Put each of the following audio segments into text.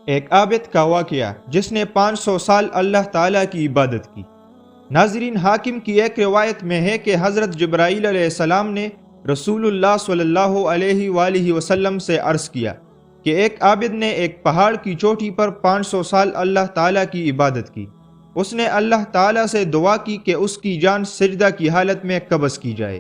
ایک عابد کا واقعہ جس نے 500 سال اللہ تعالیٰ کی عبادت کی۔ ناظرین، حاکم کی ایک روایت میں ہے کہ حضرت جبرائیل علیہ السلام نے رسول اللہ صلی اللہ علیہ وآلہ وسلم سے عرض کیا کہ ایک عابد نے ایک پہاڑ کی چوٹی پر 500 سال اللہ تعالیٰ کی عبادت کی۔ اس نے اللہ تعالیٰ سے دعا کی کہ اس کی جان سجدہ کی حالت میں قبض کی جائے۔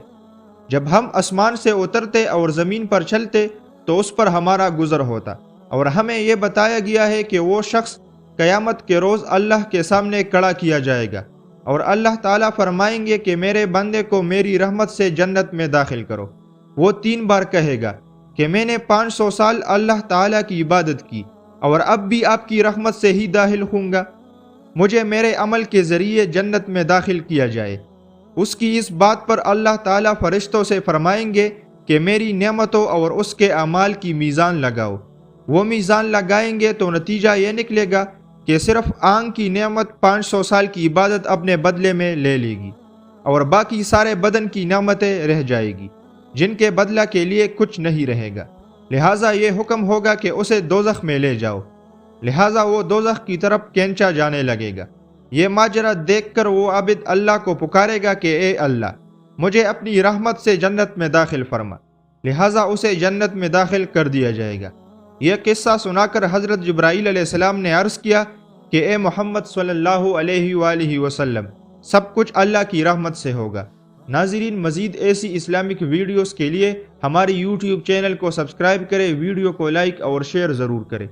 جب ہم آسمان سے اترتے اور زمین پر چلتے تو اس پر ہمارا گزر ہوتا، اور ہمیں یہ بتایا گیا ہے کہ وہ شخص قیامت کے روز اللہ کے سامنے کھڑا کیا جائے گا، اور اللہ تعالیٰ فرمائیں گے کہ میرے بندے کو میری رحمت سے جنت میں داخل کرو۔ وہ 3 بار کہے گا کہ میں نے 500 سال اللہ تعالیٰ کی عبادت کی اور اب بھی آپ کی رحمت سے ہی داخل ہوں گا، مجھے میرے عمل کے ذریعے جنت میں داخل کیا جائے۔ اس کی اس بات پر اللہ تعالیٰ فرشتوں سے فرمائیں گے کہ میری نعمتوں اور اس کے اعمال کی میزان لگاؤ۔ وہ میزان لگائیں گے تو نتیجہ یہ نکلے گا کہ صرف آنکھ کی نعمت 500 سال کی عبادت اپنے بدلے میں لے لے گی، اور باقی سارے بدن کی نعمتیں رہ جائے گی جن کے بدلہ کے لیے کچھ نہیں رہے گا۔ لہٰذا یہ حکم ہوگا کہ اسے دوزخ میں لے جاؤ، لہٰذا وہ دوزخ کی طرف کھینچا جانے لگے گا۔ یہ ماجرا دیکھ کر وہ عابد اللہ کو پکارے گا کہ اے اللہ، مجھے اپنی رحمت سے جنت میں داخل فرما، لہٰذا اسے جنت میں داخل کر دیا جائے گا۔ یہ قصہ سنا کر حضرت جبرائیل علیہ السلام نے عرض کیا کہ اے محمد صلی اللہ علیہ وآلہ وسلم، سب کچھ اللہ کی رحمت سے ہوگا۔ ناظرین، مزید ایسی اسلامک ویڈیوز کے لیے ہماری یوٹیوب چینل کو سبسکرائب کریں، ویڈیو کو لائک اور شیئر ضرور کریں۔